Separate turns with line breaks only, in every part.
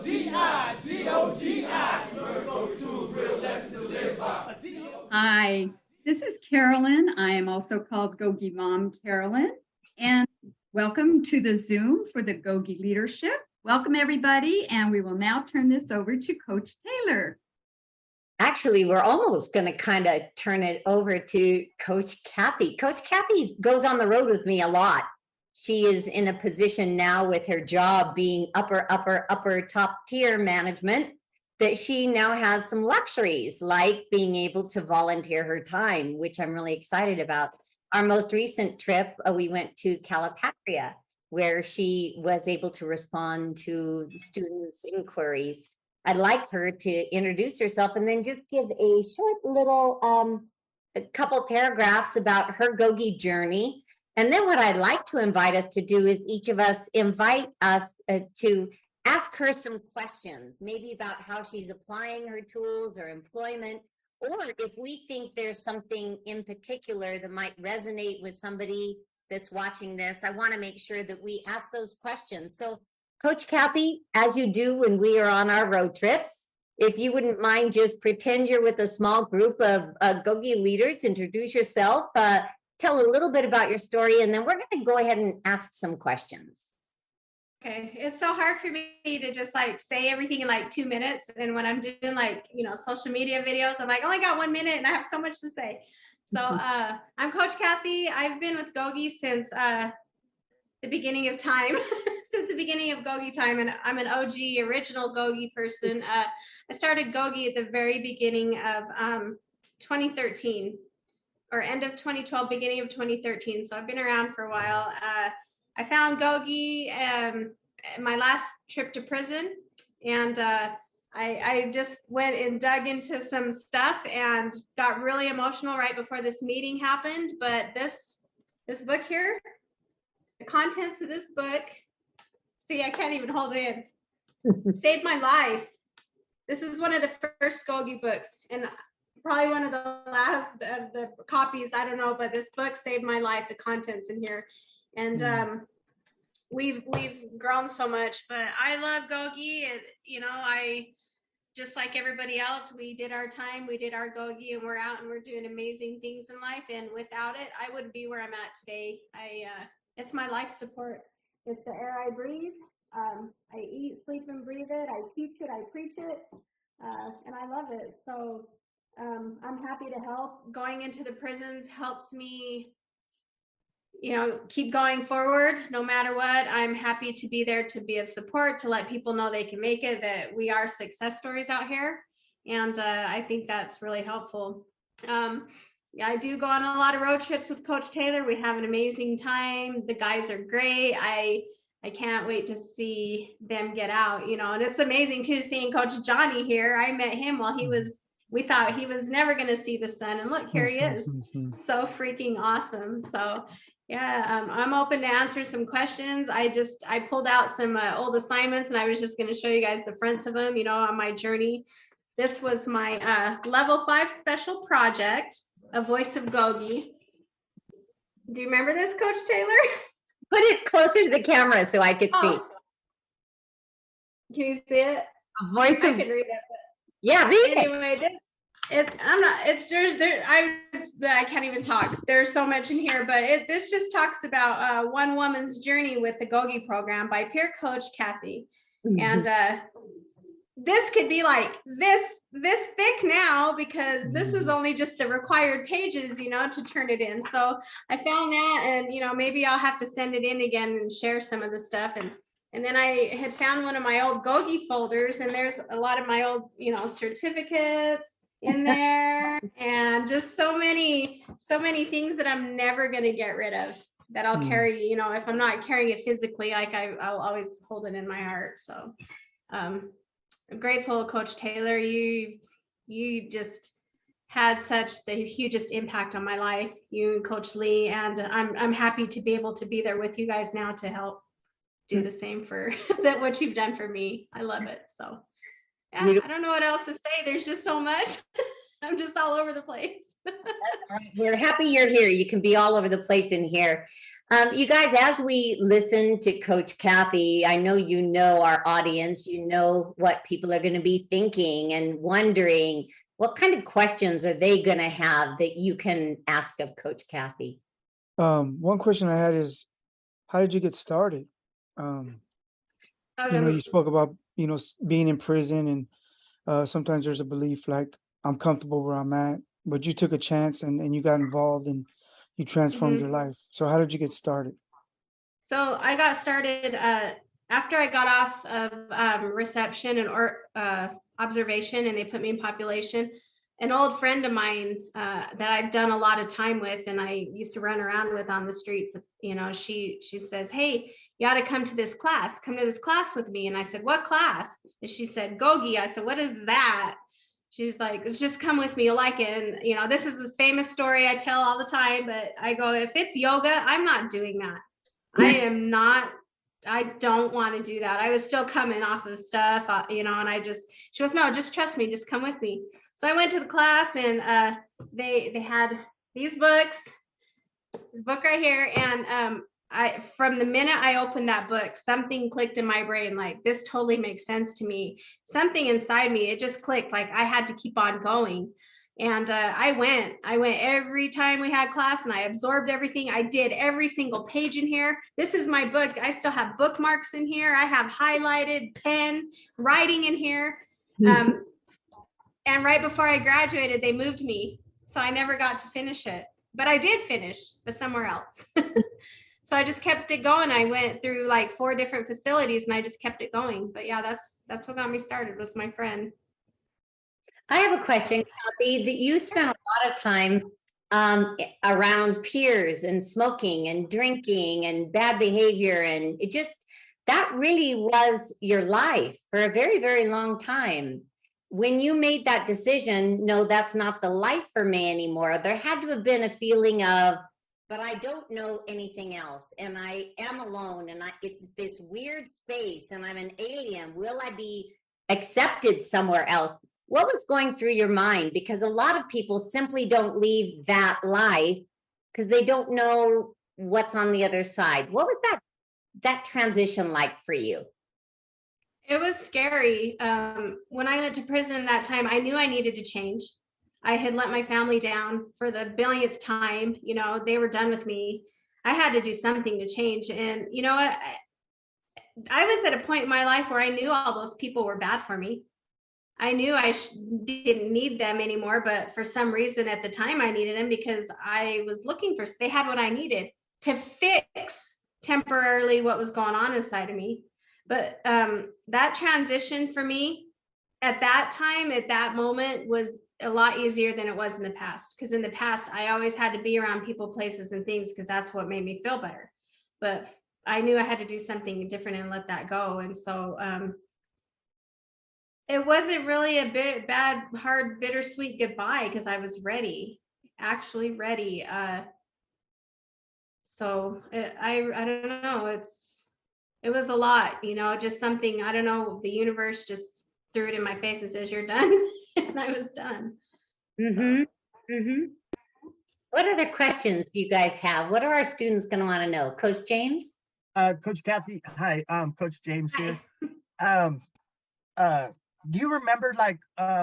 GOGI, your GOGI tools, real lessons to live by.
Hi, this is Carolyn. I am also called GOGI Mom Carolyn, and welcome to the Zoom for the GOGI Leadership. Welcome everybody, and we will now turn this over to Coach Taylor.
Actually, we're almost going to kind of turn it over to Coach Kathy. Coach Kathy goes on the road with me a lot. She is in a position now with her job being upper top tier management that she now has some luxuries like being able to volunteer her time, which I'm really excited about. Our most recent trip, we went to Calipatria, where she was able to respond to students' inquiries. I'd like her to introduce herself and then just give a short little a couple paragraphs about her GOGI journey. And then what I'd like to invite us to do is each of us invite us to ask her some questions, maybe about how she's applying her tools or employment, or if we think there's something in particular that might resonate with somebody that's watching this. I want to make sure that we ask those questions. So Coach Kathy, as you do when we are on our road trips, if you wouldn't mind, just pretend you're with a small group of GOGI leaders, introduce yourself, tell a little bit about your story, and then we're going to go ahead and ask some questions.
Okay, it's so hard for me to just like say everything in like 2 minutes. And when I'm doing like, social media videos, I'm like, I only got 1 minute and I have so much to say. So I'm Coach Kathy. I've been with GOGI since the beginning of time, since the beginning of GOGI time. And I'm an OG, original GOGI person. I started GOGI at the very beginning of 2013 or end of 2012, beginning of 2013. So I've been around for a while. I found GOGI my last trip to prison, and I just went and dug into some stuff and got really emotional right before this meeting happened. But this book here, the contents of this book, see, I can't even hold it in, saved my life. This is one of the first GOGI books, and probably one of the last of the copies, I don't know, but this book saved my life, the contents in here. And we've grown so much, but I love GOGI. I just like everybody else, we did our time, we did our GOGI, and we're out and we're doing amazing things in life. And without it, I wouldn't be where I'm at today. It's my life support. It's the air I breathe. I eat, sleep, and breathe it. I teach it, I preach it, and I love it. So I'm happy to help. Going into the prisons helps me keep going forward no matter what. I'm happy to be there to be of support, to let people know they can make it, that we are success stories out here. And I think that's really helpful. I do go on a lot of road trips with Coach Taylor. We have an amazing time. The guys are great. I can't wait to see them get out, and it's amazing too, seeing Coach Johnny here. I met him while we thought he was never going to see the sun, and look, here he is. So freaking awesome. So yeah, I'm open to answer some questions. I pulled out some old assignments, and I was just going to show you guys the fronts of them, on my journey. This was my level 5 special project, A Voice of GOGI. Do you remember this, Coach Taylor?
Put it closer to the camera so I could see.
Can you see it?
A voice
I
of,
can read it.
yeah, read it.
Anyway, I can't even talk. There's so much in here, but this just talks about one woman's journey with the GOGI program by peer coach Kathy. And this could be like this thick now, because this was only just the required pages, to turn it in. So I found that, and maybe I'll have to send it in again and share some of the stuff. And then I had found one of my old GOGI folders, and there's a lot of my old, certificates in there, and just so many things that I'm never going to get rid of, that I'll carry, if I'm not carrying it physically, like I'll always hold it in my heart. So I'm grateful, Coach Taylor. You just had such the hugest impact on my life, you and Coach Lee, and I'm happy to be able to be there with you guys now to help do the same for what you've done for me. I love it. So yeah, I don't know what else to say. There's just so much. I'm just all over the place.
We're happy you're here. You can be all over the place in here. You guys, as we listen to Coach Kathy, I know you know our audience, you know what people are going to be thinking and wondering what kind of questions are they going to have that you can ask of Coach Kathy.
One question I had is, how did you get started? You spoke about, being in prison, and sometimes there's a belief like I'm comfortable where I'm at, but you took a chance and you got involved and you transformed your life. So how did you get started?
So I got started after I got off of reception and observation, and they put me in population. An old friend of mine that I've done a lot of time with, and I used to run around with on the streets, she says, "Hey, you ought to come to this class. Come to this class with me." And I said, "What class?" And she said, "GOGI." I said, "What is that?" She's like, "Just come with me, you'll like it." And this is a famous story I tell all the time, but I go, if it's yoga, I'm not doing that. I don't want to do that. I was still coming off of stuff, and she goes, "No, just trust me, just come with me." So I went to the class, and they had this book right here. And from the minute I opened that book, something clicked in my brain, like, this totally makes sense to me. Something inside me, it just clicked, like I had to keep on going. And I went every time we had class, and I absorbed everything. I did every single page in here. This is my book. I still have bookmarks in here. I have highlighted pen writing in here. And right before I graduated, they moved me. So I never got to finish it, but I did finish, but somewhere else. So I just kept it going. I went through like 4 different facilities, and I just kept it going. But yeah, that's what got me started, was my friend.
I have a question, Kathy, that you spent a lot of time around peers and smoking and drinking and bad behavior. And that really was your life for a very, very long time. When you made that decision, no, that's not the life for me anymore, there had to have been a feeling of, but I don't know anything else, and I am alone, and it's this weird space, and I'm an alien. Will I be accepted somewhere else? What was going through your mind? Because a lot of people simply don't leave that life because they don't know what's on the other side. What was that transition like for you?
It was scary. When I went to prison that time, I knew I needed to change. I had let my family down for the billionth time. They were done with me. I had to do something to change. And I was at a point in my life where I knew all those people were bad for me. I knew I didn't need them anymore, but for some reason at the time I needed them, because I was looking for, they had what I needed to fix temporarily what was going on inside of me. But that transition for me at that time, at that moment, was a lot easier than it was in the past. Because in the past, I always had to be around people, places, and things because that's what made me feel better. But I knew I had to do something different and let that go. And so it wasn't really a bad, hard, bittersweet goodbye, because I was actually ready. So I don't know. It was a lot, just something, I don't know, the universe just threw it in my face and says, "You're done." And I was done.
What other questions do you guys have? What are our students going to want to know? Coach James?
Coach Kathy, hi, Coach James here. Do you remember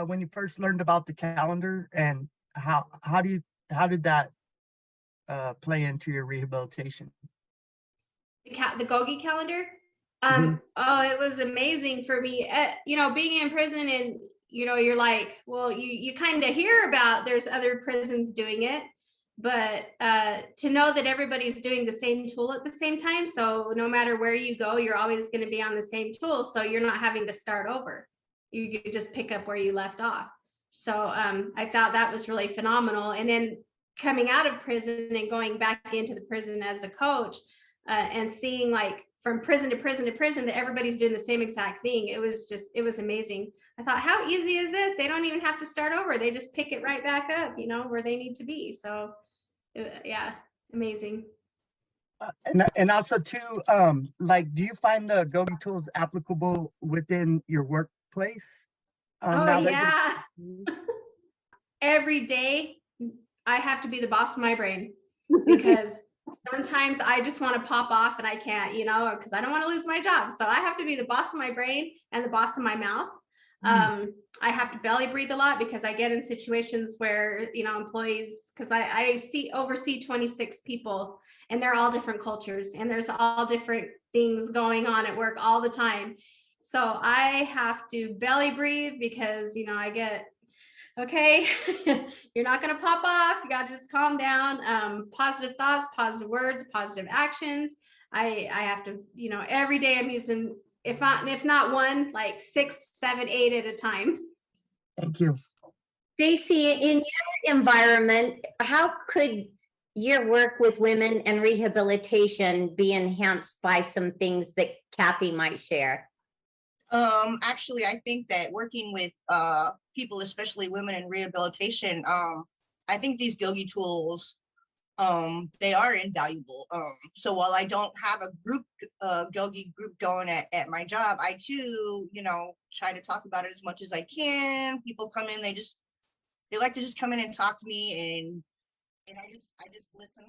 when you first learned about the calendar, and how did that play into your rehabilitation?
The GOGI calendar? Oh, it was amazing for me. Being in prison, and you're like, well, you kind of hear about there's other prisons doing it, but to know that everybody's doing the same tool at the same time, so no matter where you go, you're always going to be on the same tool, so you're not having to start over. You just pick up where you left off. So I thought that was really phenomenal. And then coming out of prison and going back into the prison as a coach, and seeing like from prison to prison to prison that everybody's doing the same exact thing, it was amazing. I thought, how easy is this? They don't even have to start over. They just pick it right back up, where they need to be. So yeah, amazing.
And also too, do you find the GOGI tools applicable within your workplace?
Oh yeah. Every day I have to be the boss of my brain, because sometimes I just want to pop off and I can't, because I don't want to lose my job. So I have to be the boss of my brain and the boss of my mouth. I have to belly breathe a lot because I get in situations where, employees, because I oversee 26 people and they're all different cultures and there's all different things going on at work all the time. So I have to belly breathe because, I get, okay, you're not going to pop off. You got to just calm down. Positive thoughts, positive words, positive actions. I have to, every day I'm using, if not one, like 6, 7, 8 at a time.
Thank you.
JC, in your environment, how could your work with women and rehabilitation be enhanced by some things that Kathy might share?
Actually, I think that working with people, especially women in rehabilitation, I think these GOGI tools, they are invaluable. So while I don't have a group, GOGI group going at my job, I too, try to talk about it as much as I can. People come in, they like to just come in and talk to me, and I just listen.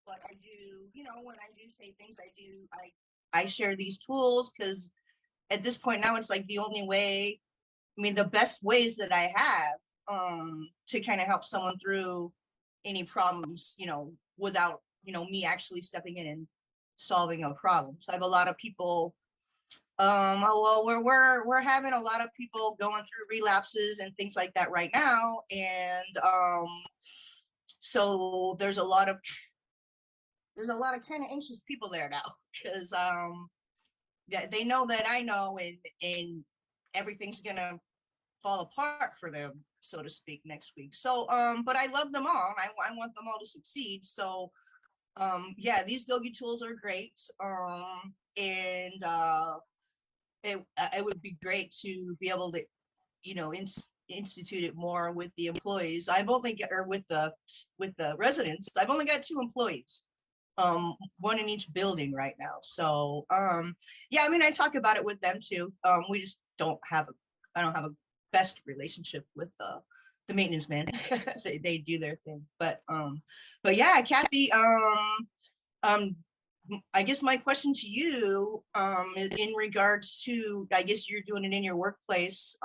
But I do, when I do say things, I share these tools because at this point now it's like the only way, the best ways that I have to kind of help someone through any problems, without, me actually stepping in and solving a problem. So I have a lot of people, we're having a lot of people going through relapses and things like that right now. And so there's a lot of kind of anxious people there now because they know that I know, and everything's gonna fall apart for them, so to speak, next week. So but I love them all. I want them all to succeed. So yeah, these GOGI tools are great. And it would be great to be able to, institute it more with the employees. I've only got, or with the residents, I've only got 2 employees, one in each building right now. So yeah, I talk about it with them too. We just I don't have a best relationship with the maintenance man. they do their thing, but yeah, Kathy, I guess my question to you, in regards to, I guess you're doing it in your workplace,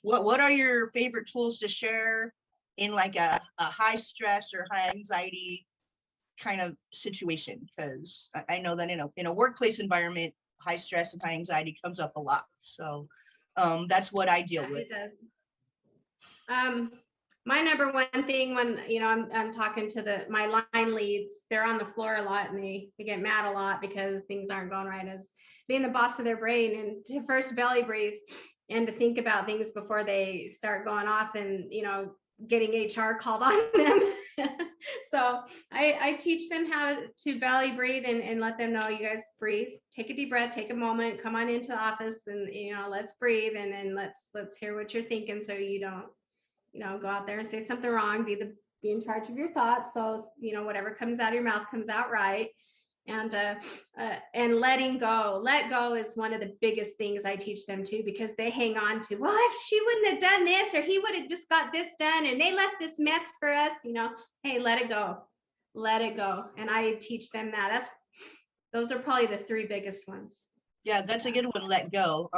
what are your favorite tools to share in like a high stress or high anxiety kind of situation? Because I know that in a workplace environment, high stress and high anxiety comes up a lot. So that's what I deal with.
It does. My number one thing when, I'm talking to my line leads, they're on the floor a lot and they get mad a lot because things aren't going right, is being the boss of their brain and to first belly breathe and to think about things before they start going off and, getting HR called on them. So I teach them how to belly breathe and let them know, you guys breathe, take a deep breath, take a moment, come on into the office and, let's breathe. And then let's hear what you're thinking. So you don't, go out there and say something wrong, be in charge of your thoughts. So, whatever comes out of your mouth comes out right. And letting go. Let go is one of the biggest things I teach them too, because they hang on to, well, if she wouldn't have done this, or he would have just got this done and they left this mess for us, hey, let it go. Let it go. And I teach them that. Those are probably the 3 biggest ones.
Yeah, that's a good one, let go.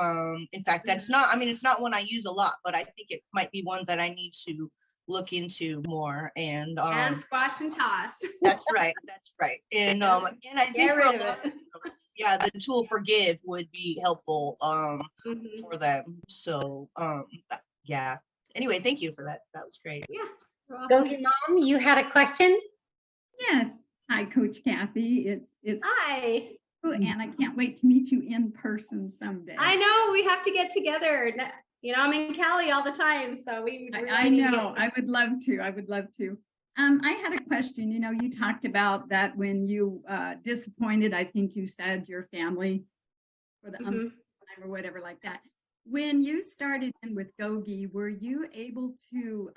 In fact, that's not, it's not one I use a lot, but I think it might be one that I need to look into more. And
squash and toss.
That's right. And I think for a lot of, yeah, the tool forgive would be helpful for them. So yeah. Anyway, thank you for that. That was great.
Yeah.
GOGI Mom, you had a question?
Yes. Hi, Coach Kathy. It's
Hi.
And I can't wait to meet you in person someday.
I know, we have to get together. I'm in Cali all the time, so
I know. I would love to. I had a question. You talked about that when you disappointed, I think you said, your family for the time or whatever like that. When you started in with GOGI, were you able to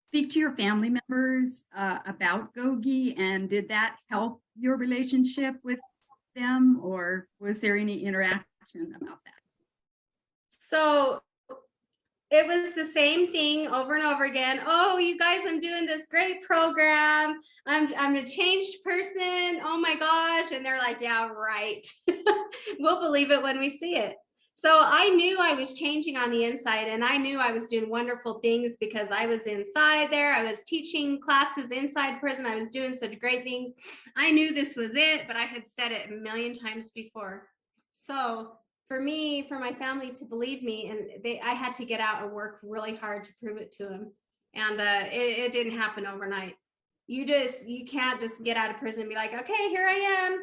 speak to your family members about GOGI, and did that help your relationship with them, or was there any interaction about that?
So it was the same thing over and over again. Oh, you guys, I'm doing this great program. I'm a changed person. Oh my gosh. And they're like, yeah, right. We'll believe it when we see it. So I knew I was changing on the inside, and I knew I was doing wonderful things because I was inside there. I was teaching classes inside prison. I was doing such great things. I knew this was it, but I had said it a million times before. So for me, for my family to believe me, and I had to get out and work really hard to prove it to them. And it didn't happen overnight. You can't just get out of prison and be like, okay, here I am,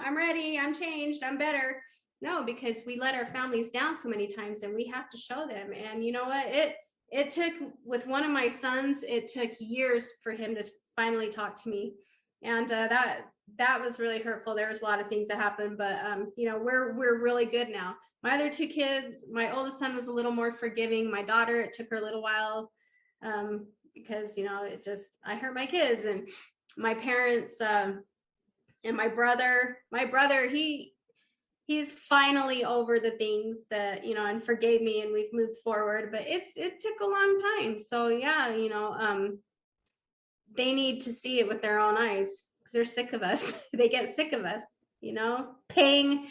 I'm ready, I'm changed, I'm better. No, because we let our families down so many times, and we have to show them. And you know what? It took, with one of my sons, it took years for him to finally talk to me. And that was really hurtful. There was a lot of things that happened, but we're really good now. My other two kids, my oldest son was a little more forgiving. My daughter, it took her a little while, because I hurt my kids, and my parents, and my brother, he's finally over the things that, and forgave me, and we've moved forward, but it took a long time. So yeah, they need to see it with their own eyes, because they're sick of us. They get sick of us, paying,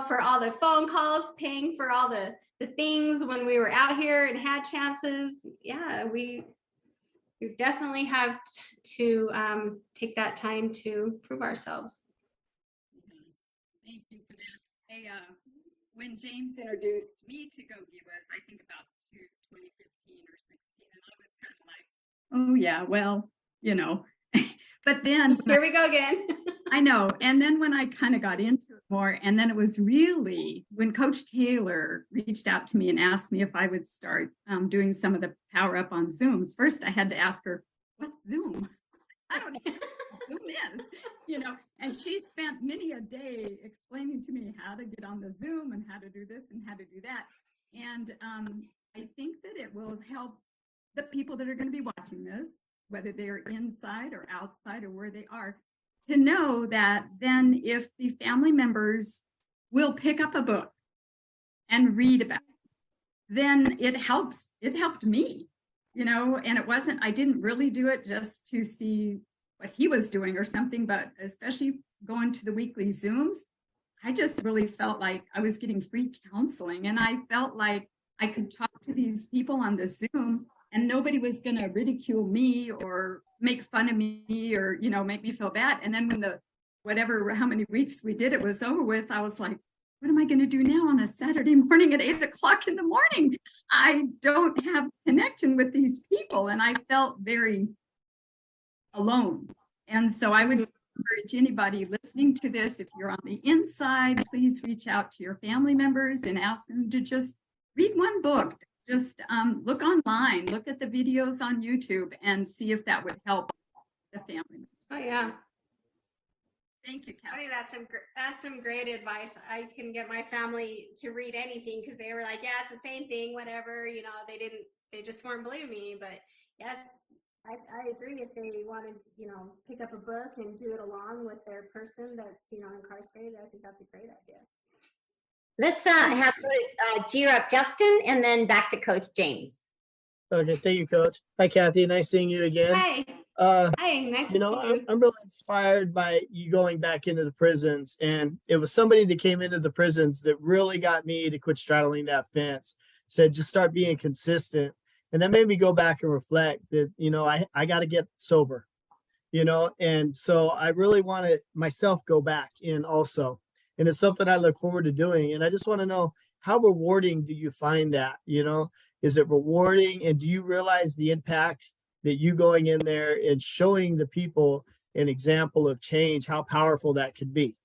for all the phone calls, paying for all the things when we were out here and had chances. Yeah, we definitely have to take that time to prove ourselves.
Thank you for that. When James introduced me to GOGI was, I think, about 2015 or 16, and I was kind of like, oh yeah, well, but then
here we go again.
I know. And then when I kind of got into it more, and then it was really when Coach Taylor reached out to me and asked me if I would start doing some of the power up on Zooms. First, I had to ask her, what's Zoom? I don't know what Zoom is, and she spent many a day explaining to me how to get on the Zoom and how to do this and how to do that. And I think that it will help the people that are going to be watching this, whether they're inside or outside or where they are, to know that then if the family members will pick up a book and read about it, then it helps. It helped me, and it wasn't, I didn't really do it just to see what he was doing or something, but especially going to the weekly Zooms, I just really felt like I was getting free counseling, and I felt like I could talk to these people on the Zoom and nobody was going to ridicule me or make fun of me or, make me feel bad. And then when how many weeks we did it was over with, I was like, what am I going to do now on a Saturday morning at 8:00 in the morning? I don't have connection with these people. And I felt very alone. And so I would encourage anybody listening to this, if you're on the inside, please reach out to your family members and ask them to just read one book. Just look online, look at the videos on YouTube, and see if that would help the family.
Oh yeah.
Thank you, Kathy.
I think that's some great advice. I can get my family to read anything, because they were like, yeah, it's the same thing, whatever. They just weren't believing me. But yeah, I agree. If they want to, pick up a book and do it along with their person that's, incarcerated, I think that's a great idea.
Let's have cheer up Justin, and then back to Coach James.
Okay, thank you, Coach. Hi, Kathy. Nice seeing you again.
Hi. Hi. Nice to see you.
I'm really inspired by you going back into the prisons, and it was somebody that came into the prisons that really got me to quit straddling that fence. Said just start being consistent, and that made me go back and reflect that I got to get sober, and so I really want to myself go back in also. And it's something I look forward to doing. And I just want to know, how rewarding do you find that? Is it rewarding? And do you realize the impact that you going in there and showing the people an example of change, how powerful that could be?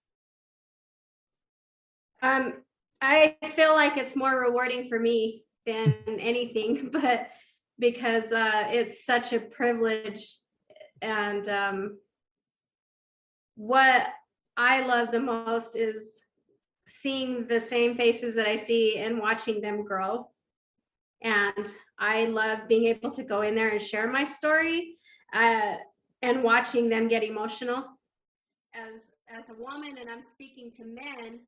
I feel like it's more rewarding for me than anything, but because it's such a privilege. And what I love the most is seeing the same faces that I see and watching them grow. And I love being able to go in there and share my story and watching them get emotional. As a woman, and I'm speaking to men,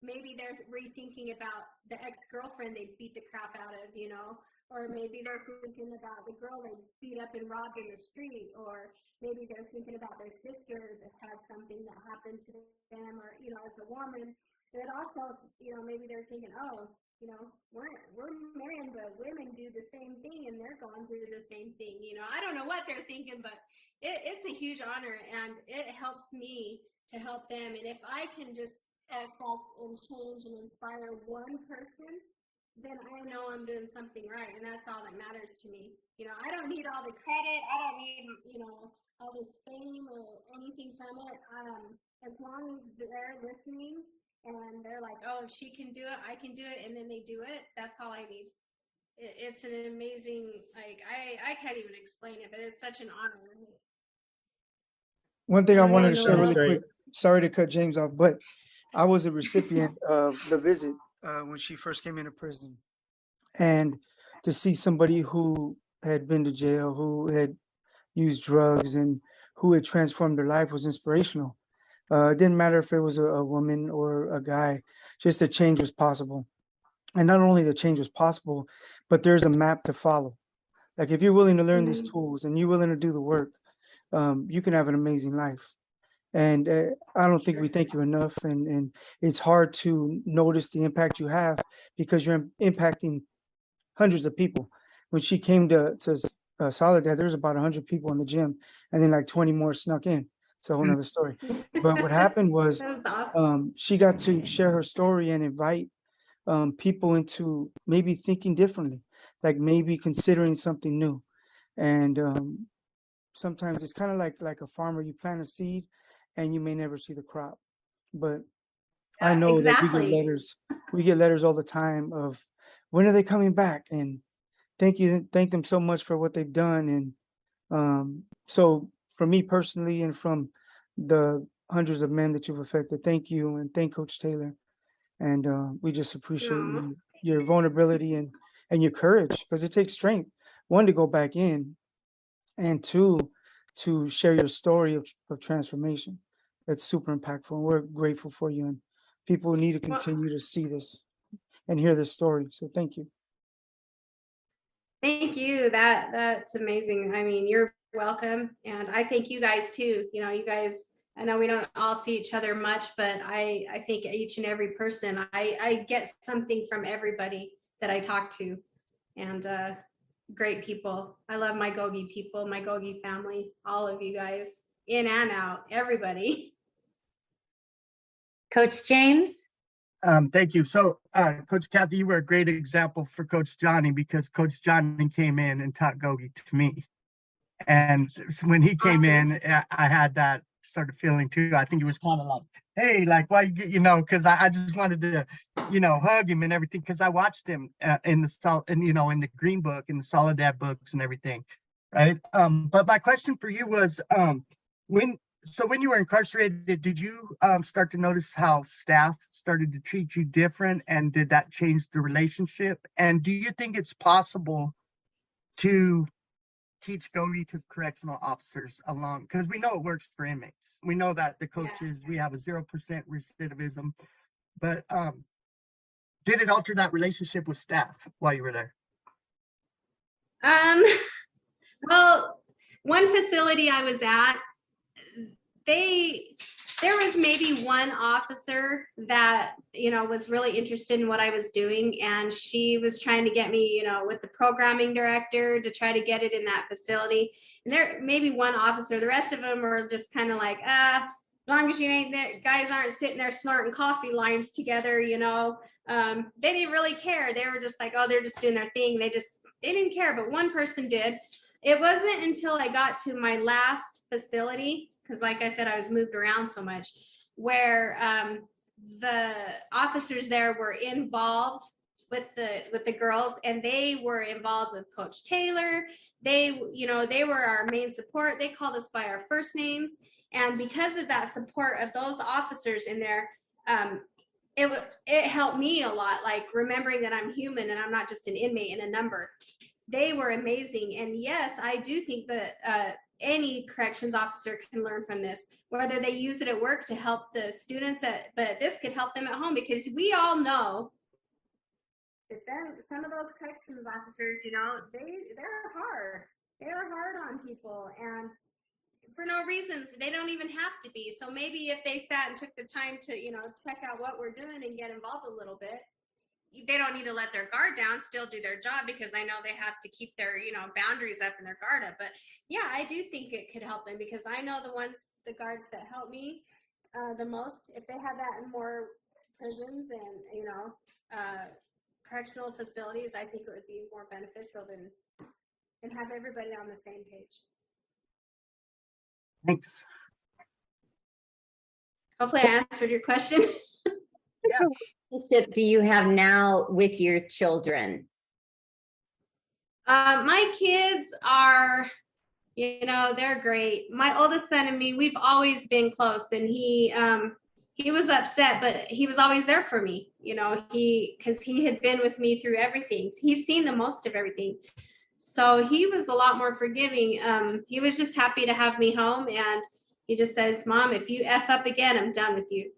maybe they're rethinking about the ex-girlfriend they beat the crap out of, you know, or maybe they're thinking about the girl they beat up and robbed in the street, or maybe they're thinking about their sister that had something that happened to them, or, you know, as a woman. But also, you know, maybe they're thinking, oh, you know, we're men, but women do the same thing and they're going through the same thing. You know, I don't know what they're thinking, but it's a huge honor, and it helps me to help them. And if I can just affect and change and inspire one person, then I know I'm doing something right, and that's all that matters to me. You know, I don't need all the credit. I don't need, you know, all this fame or anything from it. As long as they're listening and they're like, oh, if she can do it, I can do it, and then they do it, that's all I need. It's an amazing, like, I can't even explain it, but it's such an honor.
One thing I wanted to
That's
share really
great.
quick. Sorry to cut James off, but I was a recipient of the visit when she first came into prison, and to see somebody who had been to jail, who had used drugs, and who had transformed their life was inspirational. It didn't matter if it was a woman or a guy, just a change was possible. And not only the change was possible, but there's a map to follow. Like if you're willing to learn these tools and you're willing to do the work, you can have an amazing life. And I don't think we thank you enough. And it's hard to notice the impact you have because you're impacting hundreds of people. When she came to Soledad, there was about 100 people in the gym, and then like 20 more snuck in. It's a whole nother story. But what happened was
That was awesome.
she got to share her story and invite people into maybe thinking differently, like maybe considering something new. And sometimes it's kind of like a farmer. You plant a seed, and you may never see the crop. But I know that we get
Exactly.
letters. We get letters all the time of when are they coming back? And thank them so much for what they've done. And so for me personally, and from the hundreds of men that you've affected, thank you, and thank Coach Taylor. And we just appreciate
Aw.
your vulnerability and your courage, because it takes strength, one, to go back in, and two, to share your story of transformation. That's super impactful, and we're grateful for you. And people need to
Well,
continue to see this and hear this story. So thank you.
thank you. That's amazing. I mean, you're welcome, and I thank you guys too. You know, you guys. I know we don't all see each other much, but I think each and every person, I get something from everybody that I talk to, and great people. I love my GOGI people, my GOGI family, all of you guys, in and out, everybody.
Coach James?
Thank you. So, Coach Kathy, you were a great example for Coach Johnny, because Coach Johnny came in and taught GOGI to me. And when he came in, I had that sort of feeling too. I think he was kind of like, hey, like, why, you know, because I just wanted to, you know, hug him and everything, because I watched him in the Green Book, in the Soledad books and everything, right? But my question for you was, when you were incarcerated, did you start to notice how staff started to treat you different, and did that change the relationship? And do you think it's possible to teach GOGI to correctional officers along? Because we know it works for inmates. We know that the coaches, we have a 0% recidivism, but did it alter that relationship with staff while you were there?
Well, one facility I was at, there was maybe one officer that, you know, was really interested in what I was doing, and she was trying to get me, you know, with the programming director to try to get it in that facility. And there maybe one officer, the rest of them were just kind of like, as long as you ain't there, guys aren't sitting there snorting coffee lines together, you know. They didn't really care. They were just like, oh, they're just doing their thing. They didn't care. But one person did. It wasn't until I got to my last facility, because like I said, I was moved around so much, where the officers there were involved with the girls, and they were involved with Coach Taylor. They were our main support. They called us by our first names. And because of that support of those officers in there, it helped me a lot, like remembering that I'm human and I'm not just an inmate and a number. They were amazing. And yes, I do think that any corrections officer can learn from this, whether they use it at work to help the students but this could help them at home, because we all know that then some of those corrections officers, you know, they're hard. They're hard on people, and for no reason. They don't even have to be. So maybe if they sat and took the time to, you know, check out what we're doing and get involved a little bit, they don't need to let their guard down, still do their job, because I know they have to keep their, you know, boundaries up and their guard up. But yeah, I do think it could help them, because I know the guards that help me the most, if they had that in more prisons and, you know, correctional facilities, I think it would be more beneficial than have everybody on the same page.
Thanks.
Hopefully I answered your question.
What relationship do you have now with your children?
My kids are, you know, they're great. My oldest son and me, we've always been close, and he was upset, but he was always there for me, you know, because he had been with me through everything. He's seen the most of everything. So he was a lot more forgiving. He was just happy to have me home, and he just says, Mom, if you F up again, I'm done with you.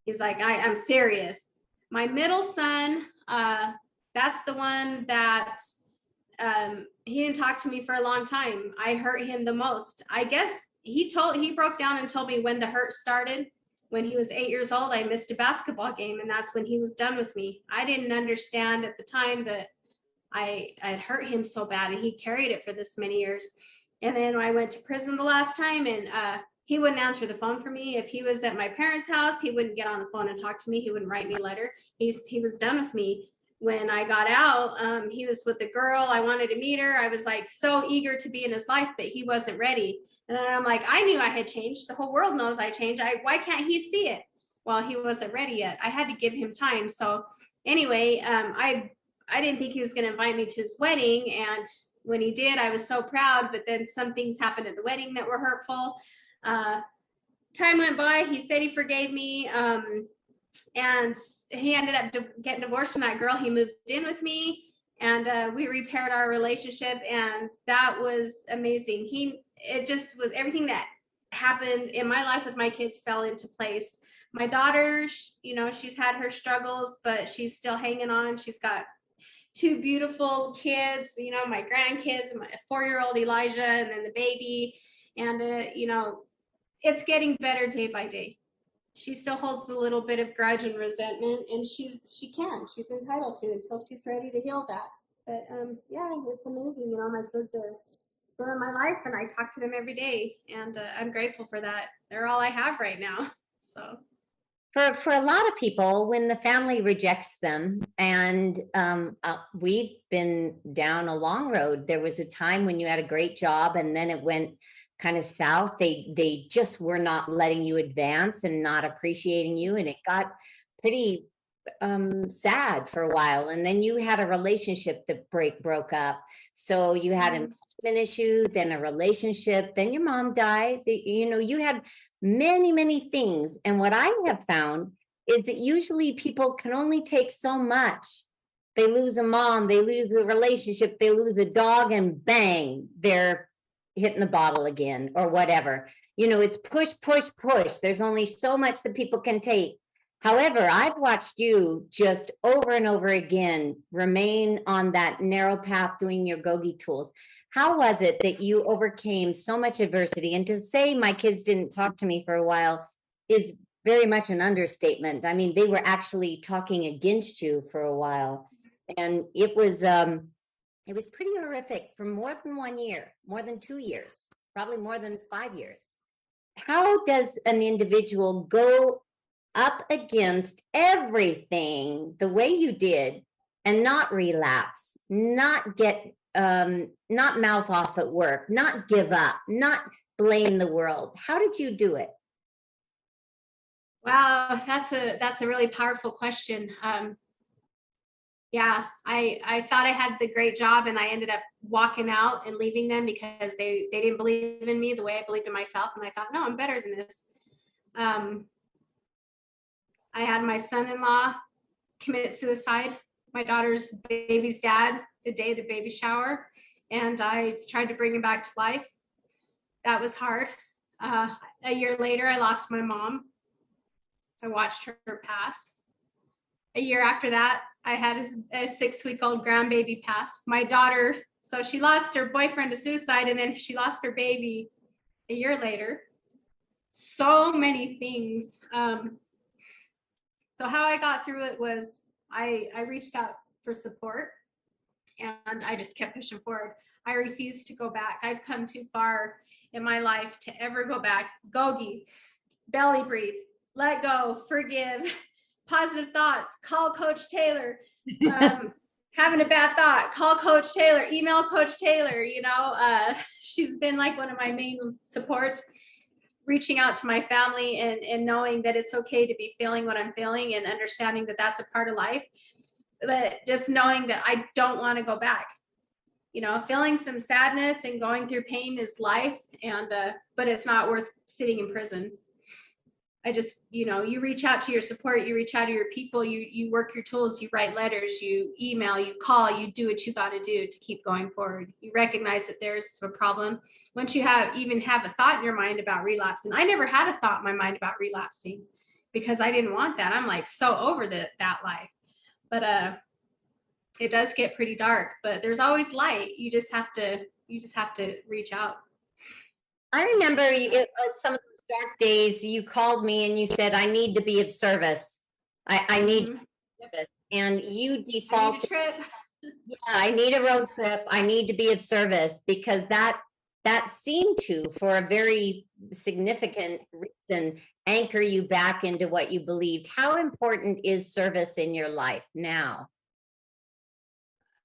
He's like, I'm serious. My middle son, that's the one that he didn't talk to me for a long time. I hurt him the most. I guess he broke down and told me when the hurt started. When he was 8 years old, I missed a basketball game, and that's when he was done with me. I didn't understand at the time that I had hurt him so bad, and he carried it for this many years. And then I went to prison the last time, and he wouldn't answer the phone for me. If he was at my parents' house, he wouldn't get on the phone and talk to me. He wouldn't write me a letter. He was done with me. When I got out, he was with a girl. I wanted to meet her. I was like so eager to be in his life, but he wasn't ready. And then I'm like, I knew I had changed. The whole world knows I changed. Why can't he see it? Well, he wasn't ready yet. I had to give him time. So anyway, I didn't think he was going to invite me to his wedding. And when he did, I was so proud. But then some things happened at the wedding that were hurtful. Time went by. He said he forgave me. And he ended up getting divorced from that girl. He moved in with me, and we repaired our relationship. And that was amazing. It just was everything that happened in my life with my kids fell into place. My daughter, you know, she's had her struggles, but she's still hanging on. She's got 2 beautiful kids, you know, my grandkids, my 4-year-old Elijah, and then the baby. And, you know, it's getting better day by day. She still holds a little bit of grudge and resentment, and she's entitled to until she's ready to heal that. But yeah, it's amazing. You know, my kids are in my life, and I talk to them every day, and I'm grateful for that. They're all I have right now. So.
For a lot of people, when the family rejects them, and we've been down a long road. There was a time when you had a great job, and then it went kind of south. They just were not letting you advance and not appreciating you, and it got pretty sad for a while. And then you had a relationship that broke up. So you had an husband issue, then a relationship, then your mom died. You know, you had many things. And what I have found is that usually people can only take so much. They lose a mom, they lose a relationship, they lose a dog, and bang, they're hitting the bottle again or whatever. You know, it's push. There's only so much that people can take. However, I've watched you just over and over again remain on that narrow path doing your GOGI tools. How was it that you overcame so much adversity? And to say my kids didn't talk to me for a while is very much an understatement. I mean, they were actually talking against you for a while. And it was pretty horrific for more than 1 year, more than 2 years, probably more than 5 years. How does an individual go up against everything the way you did and not relapse, not get not mouth off at work, not give up, not blame the world? How did you do it?
Wow, that's a really powerful question. Yeah, I thought I had the great job, and I ended up walking out and leaving them because they didn't believe in me the way I believed in myself. And I thought, no, I'm better than this. I had my son-in-law commit suicide, my daughter's baby's dad, the day of the baby shower, and I tried to bring him back to life. that was hard. A year later, I lost my mom. I watched her pass. A year after that, I had a 6-week-old grandbaby pass. My daughter, so she lost her boyfriend to suicide, and then she lost her baby a year later. So many things. So how I got through it was I reached out for support, and I just kept pushing forward. I refused to go back. I've come too far in my life to ever go back. GOGI, belly breathe, let go, forgive, positive thoughts, call Coach Taylor. Having a bad thought, call Coach Taylor, email Coach Taylor. She's been like one of my main supports, reaching out to my family and knowing that it's okay to be feeling what I'm feeling and understanding that that's a part of life. But just knowing that I don't want to go back. Feeling some sadness and going through pain is life, but it's not worth sitting in prison. I just, you reach out to your support, you reach out to your people, you work your tools, you write letters, you email, you call, you do what you got to do to keep going forward. You recognize that there's a problem. Once you even have a thought in your mind about relapsing, I never had a thought in my mind about relapsing because I didn't want that. I'm like so over that life. But it does get pretty dark, but there's always light. You just have to reach out.
I remember it was some of those dark days you called me and you said, I need to be of service. I need service. And you defaulted.
I need a trip.
Yeah, I need a road trip. I need to be of service because that seemed to, for a very significant reason, anchor you back into what you believed. How important is service in your life now?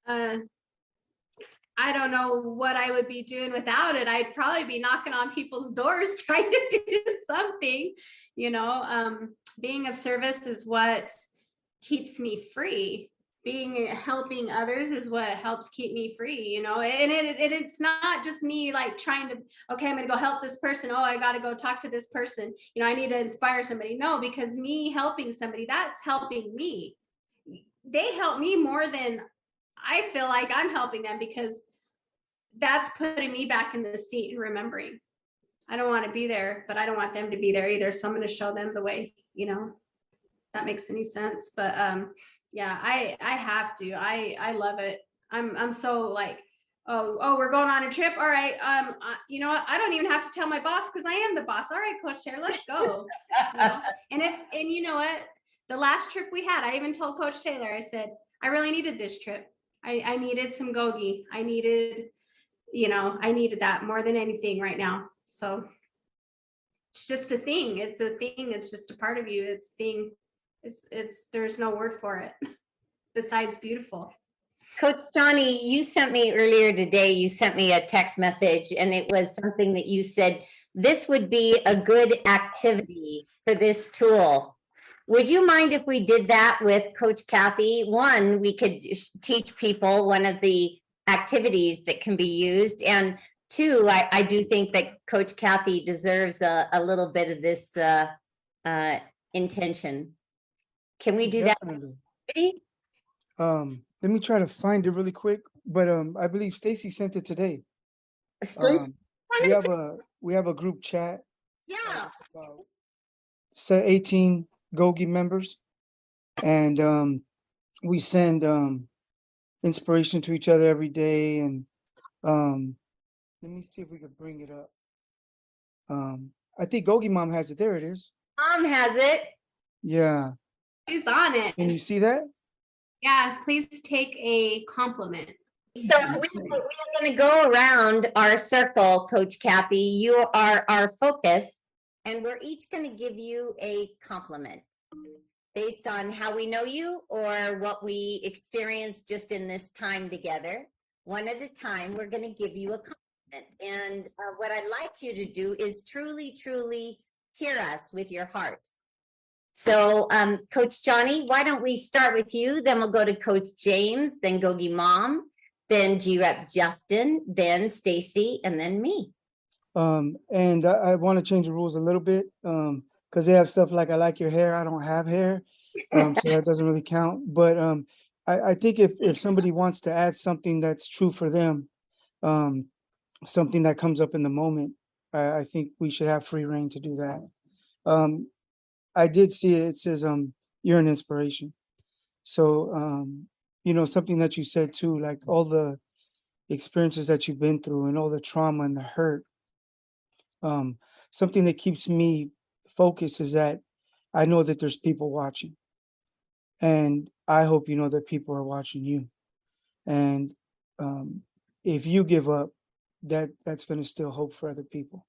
I don't know what I would be doing without it. I'd probably be knocking on people's doors trying to do something. Being of service is what keeps me free. Helping others is what helps keep me free, and it's not just me like trying to, okay, I'm going to go help this person. Oh, I got to go talk to this person. I need to inspire somebody. No, because me helping somebody, that's helping me. They help me more than I feel like I'm helping them, because that's putting me back in the seat and remembering. I don't want to be there, but I don't want them to be there either. So I'm going to show them the way, if that makes any sense. But yeah, I have to. I love it. I'm so like, oh, we're going on a trip. All right. You know what? I don't even have to tell my boss because I am the boss. All right, Coach Taylor, let's go. And you know what? The last trip we had, I even told Coach Taylor, I said, I really needed this trip. I needed some GOGI. I needed that more than anything right now. So it's just a thing. It's a thing. It's just a part of you. It's a thing. There's no word for it besides beautiful.
Coach Johnny, you sent me earlier today, you sent me a text message, and it was something that you said, this would be a good activity for this tool. Would you mind if we did that with Coach Kathy? One, we could teach people one of the activities that can be used. And two, I do think that Coach Kathy deserves a little bit of this intention. Can we do
Definitely.
that?
Let me try to find it really quick. But I believe Stacy sent it today. We have a group chat.
Yeah.
18 GOGI members, and we send inspiration to each other every day. And let me see if we could bring it up. I think GOGI Mom has it. There it is.
Mom has it.
Yeah.
She's on it.
Can you see that?
Yeah, please take a compliment.
So we're going to go around our circle, Coach Kathy. You are our focus, and we're each going to give you a compliment based on how we know you or what we experienced just in this time together. One at a time, we're going to give you a compliment. And what I'd like you to do is truly, truly hear us with your heart. So, Coach Johnny, why don't we start with you? Then we'll go to Coach James, then GOGI Mom, then G-Rep Justin, then Stacy, and then me.
And I want to change the rules a little bit because they have stuff like, I like your hair, I don't have hair. So that doesn't really count. But I think if somebody wants to add something that's true for them, something that comes up in the moment, I think we should have free reign to do that. I did see it. It says, you're an inspiration. So, something that you said too, like all the experiences that you've been through and all the trauma and the hurt. Something that keeps me focused is that I know that there's people watching, and I hope you know that people are watching you. And if you give up, that's going to still hope for other people,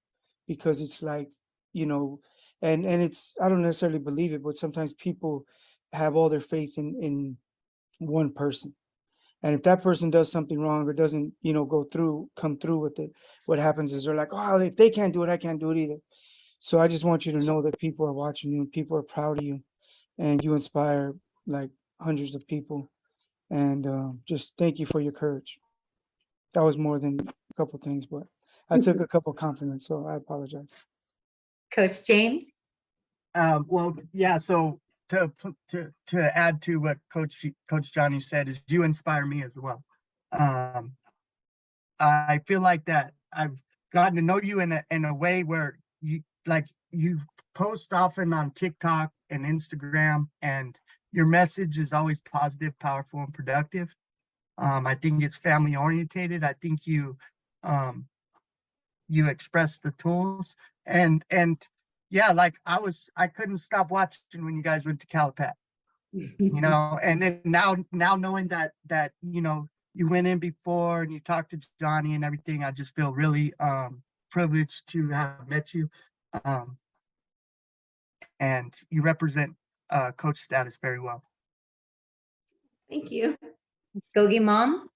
because it's like, and it's, I don't necessarily believe it, but sometimes people have all their faith in one person. And if that person does something wrong or doesn't, come through with it, what happens is they're like, oh, if they can't do it, I can't do it either. So I just want you to know that people are watching you, people are proud of you, and you inspire like hundreds of people. And just thank you for your courage. That was more than a couple things, but I took a couple compliments, so I apologize.
Coach James?
Well, yeah. So to add to what Coach Johnny said, is you inspire me as well. I feel like that I've gotten to know you in a way where you post often on TikTok and Instagram, and your message is always positive, powerful, and productive. I think it's family orientated. I think you express the tools, and yeah, like I couldn't stop watching when you guys went to Calipat, and then now knowing that you went in before and you talked to Johnny and everything, I just feel really privileged to have met you, and you represent coach status very well.
Thank you.
GOGI Mom?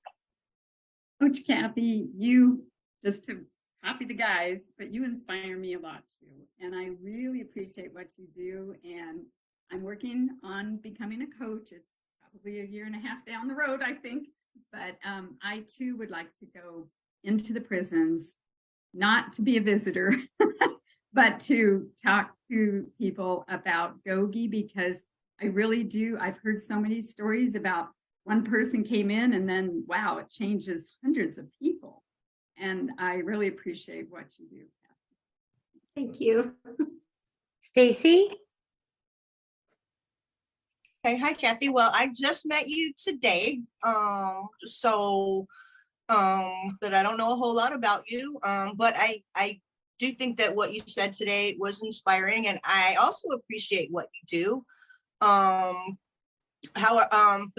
Coach Kathy, you, just to copy the guys, but you inspire me a lot too. And I really appreciate what you do. And I'm working on becoming a coach. It's probably a year and a half down the road, I think. But I too would like to go into the prisons, not to be a visitor, but to talk to people about GOGI, because I really do. I've heard so many stories about one person came in and then, wow, it changes hundreds of people. And I really appreciate what you do, Kathy.
Thank you.
Stacy?
Okay, hi Kathy. Well, I just met you today, but I don't know a whole lot about you. But I do think that what you said today was inspiring, and I also appreciate what you do. But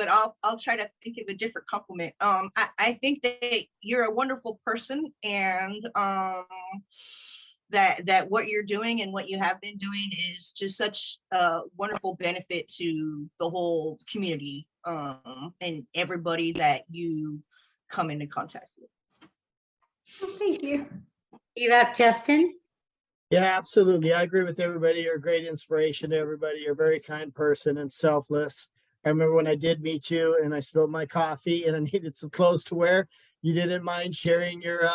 I'll try to think of a different compliment. I think that you're a wonderful person, and that what you're doing and what you have been doing is just such a wonderful benefit to the whole community, and everybody that you come into contact with.
Oh, thank you.
You up, Justin?
Yeah, absolutely. I agree with everybody. You're a great inspiration to everybody. You're a very kind person and selfless. I remember when I did meet you and I spilled my coffee and I needed some clothes to wear, you didn't mind sharing your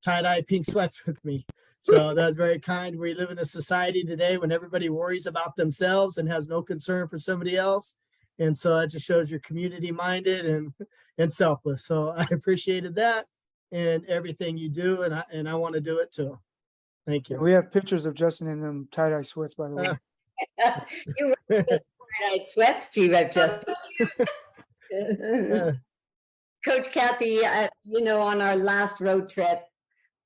tie-dye pink sweats with me. So that was very kind. We live in a society today when everybody worries about themselves and has no concern for somebody else. And so that just shows you're community minded and selfless. So I appreciated that and everything you do. And I want to do it too. Thank you.
We have pictures of Justin in them tie-dye sweats, by the way.
You were tie-dyed sweats, G-Web, Justin. Coach Kathy, on our last road trip,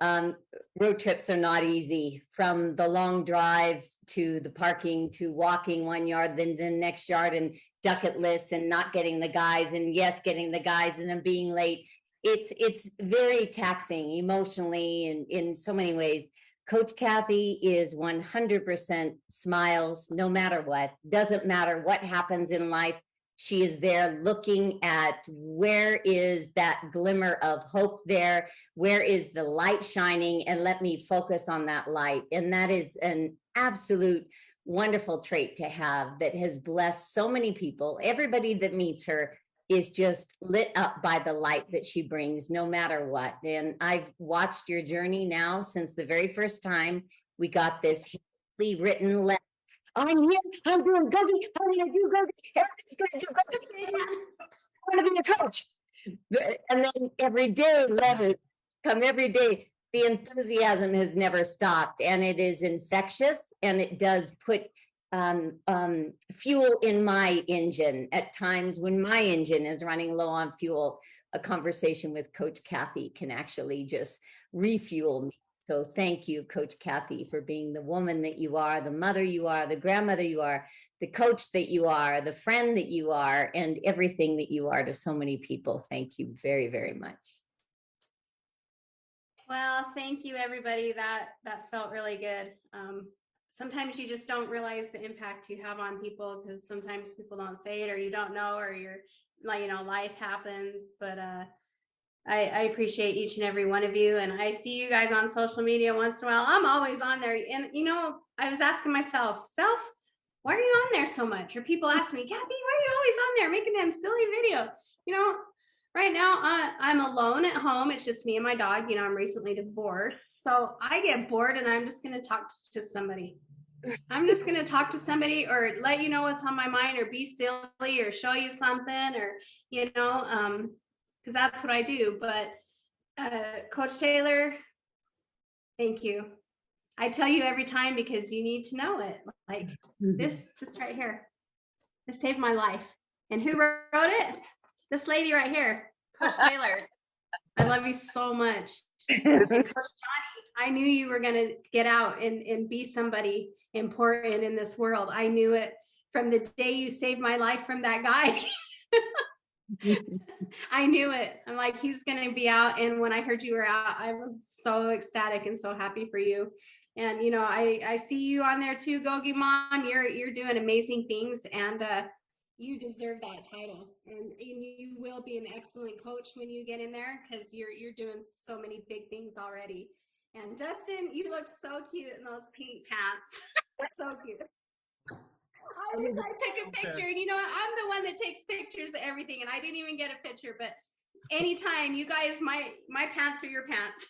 road trips are not easy, from the long drives to the parking to walking 1 yard, then the next yard, and ducket lists and not getting the guys, and yes, getting the guys and then being late. It's very taxing emotionally and in so many ways. Coach Kathy is 100% smiles no matter what. Doesn't matter what happens in life. She is there looking at where is that glimmer of hope there, where is the light shining, and let me focus on that light. And that is an absolute wonderful trait to have that has blessed so many people. Everybody that meets her is just lit up by the light that she brings no matter what. And I've watched your journey now since the very first time we got this hastily written letter. I'm here, I'm doing GOGI, I'm gonna do GOGI, everybody's gonna do GOGI, I'm gonna be a coach. And then every day letters come every day. the enthusiasm has never stopped, and it is infectious, and it does put fuel in my engine at times when my engine is running low on fuel. A conversation with Coach Kathy can actually just refuel me. So thank you, Coach Kathy, for being the woman that you are, the mother you are, the grandmother you are, the coach that you are, the friend that you are, and everything that you are to so many people. Thank you very, very much.
Well, thank you, everybody. That felt really good. Sometimes you just don't realize the impact you have on people, because sometimes people don't say it, or you don't know, or you're like, you know, life happens. But I appreciate each and every one of you, and I see you guys on social media once in a while. I'm always on there, and you know, I was asking myself, why are you on there so much? Or people ask me, Kathy, why are you always on there making them silly videos? You know, right now I'm alone at home. It's just me and my dog. You know, I'm recently divorced, so I get bored, and I'm just going to talk to somebody. I'm just going to talk to somebody, or let you know what's on my mind, or be silly, or show you something, or, you know, because that's what I do. But Coach Taylor, thank you. I tell you every time because you need to know it. Like this right here, this saved my life. And who wrote it? This lady right here, Coach Taylor. I love you so much. And Coach Johnny, I knew you were going to get out and be somebody important in this world. I knew it from the day you saved my life from that guy. I knew it. I'm like, he's going to be out. And when I heard you were out, I was so ecstatic and so happy for you. And, you know, I see you on there too, GOGI Mom. You're doing amazing things, and you deserve that title. And you will be an excellent coach when you get in there, because you're doing so many big things already. And Justin, you look so cute in those pink pants. So cute. I wish I took a picture, and you know what? I'm the one that takes pictures of everything, and I didn't even get a picture. But anytime, you guys, my pants are your pants.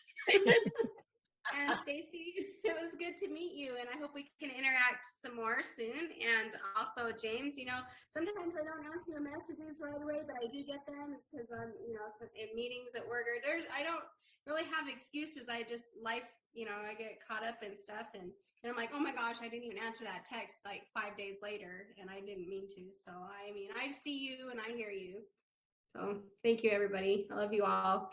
And Stacy, it was good to meet you, and I hope we can interact some more soon. And also James, you know, sometimes I don't answer your messages right away, but I do get them. It's because I'm, you know, in meetings at work, or I don't really have excuses. I just, life, you know, I get caught up in stuff, and I'm like, oh my gosh, I didn't even answer that text like 5 days later, and I didn't mean to. So I mean, I see you and I hear you. So thank you, everybody. I love you all.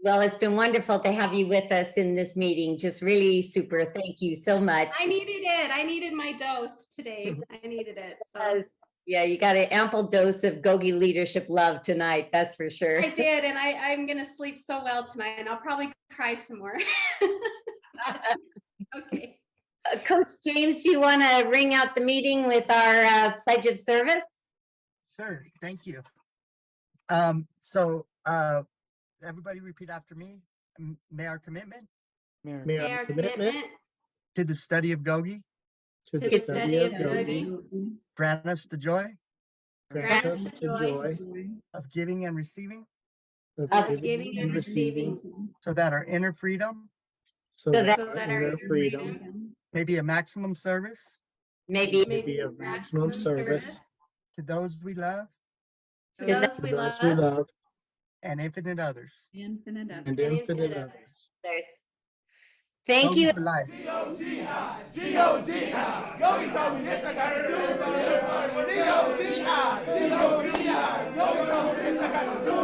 Well, it's been wonderful to have you with us in this meeting. Just really super. Thank you so much.
I needed it. I needed my dose today. I needed it. So.
Yeah, you got an ample dose of GOGI leadership love tonight. That's for sure.
I did, and I'm going to sleep so well tonight, and I'll probably cry some more. Okay.
Coach James, do you want to ring out the meeting with our pledge of service?
Sure, thank you. Everybody repeat after me. May our commitment
May our commitment
to the study of GOGI
to the study of GOGI
grant us the joy
grant us the joy
of giving and receiving,
of giving and receiving,
so that our inner freedom
So that
our freedom
may be a maximum service
maybe
may be
of maximum service
to those we love
to those we love
and infinite others.
Infinite others.
and infinite others.
there's. Thank you.
GOGI for life.
G-O-G-I, G-O-G-I. Gogi told me this, I gotta do it. G-O-G-I, G-O-G-I. Gogi told me this, I gotta do it.